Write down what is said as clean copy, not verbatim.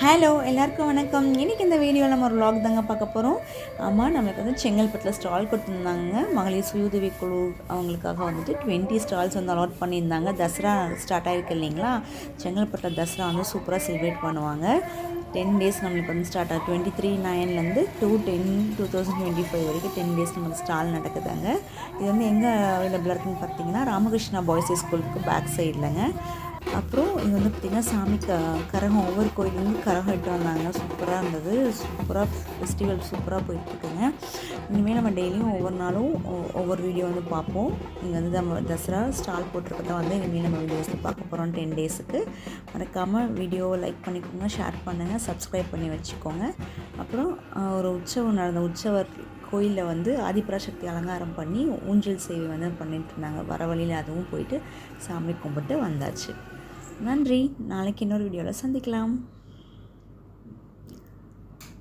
Hello எல்லாருக்கும் வணக்கம். இன்றைக்கி இந்த வீடியோவில் நம்ம ஒரு vlog தாங்க பார்க்க போகிறோம். ஆமாம், நம்மளுக்கு வந்து செங்கல்பட்டில் ஸ்டால் கொடுத்துருந்தாங்க. மகளிர் சுயஉதவி குழு அவங்களுக்காக வந்துட்டு 20 ஸ்டால்ஸ் வந்து அலாட் பண்ணியிருந்தாங்க. தசரா ஸ்டார்ட் ஆகிருக்கு இல்லைங்களா? செங்கல்பட்டில் தசரா வந்து சூப்பராக செலிப்ரேட் பண்ணுவாங்க. 10 டேஸ் நம்மளுக்கு வந்து ஸ்டார்ட் ஆகும். 23/9 2025 வரைக்கும் 10 டேஸ் நம்மளுக்கு ஸ்டால் நடக்குதுங்க. இது வந்து எங்கே அவைலபிளாக இருக்குதுன்னு பார்த்தீங்கன்னா, ராமகிருஷ்ணா பாய்ஸ் ஸ்கூலுக்கு பேக் சைட்லங்க. அப்புறம் இங்கே வந்து பார்த்திங்கன்னா சாமி கரகம் ஒவ்வொரு கோயிலேருந்து கரகம் இட்டு வந்தாங்க. சூப்பராக இருந்தது. சூப்பராக ஃபெஸ்டிவல் சூப்பராக போயிட்டுருக்குங்க. இனிமேல் நம்ம டெய்லியும் ஒவ்வொரு நாளும் ஒவ்வொரு வீடியோ வந்து பார்ப்போம். இங்கே வந்து நம்ம தசரா ஸ்டால் போட்டிருக்கத வந்து இனிமேல் நம்ம வீடியோஸ் பார்க்க போகிறோம் 10 டேஸுக்கு. மறக்காமல் வீடியோவை லைக் பண்ணிக்கோங்க, ஷேர் பண்ணுங்கள், சப்ஸ்கிரைப் பண்ணி வச்சுக்கோங்க. அப்புறம் ஒரு உற்சவம் நடந்த உற்சவர் கோயிலில் வந்து ஆதிபராசக்தி அலங்காரம் பண்ணி ஊஞ்சல் சேவை வந்து பண்ணிட்டு இருந்தாங்க. வர வழியில் அதுவும் போயிட்டு சாமி கும்பிட்டு வந்தாச்சு. நன்றி. நாளைக்கு இன்னொரு வீடியோவில் சந்திக்கலாம்.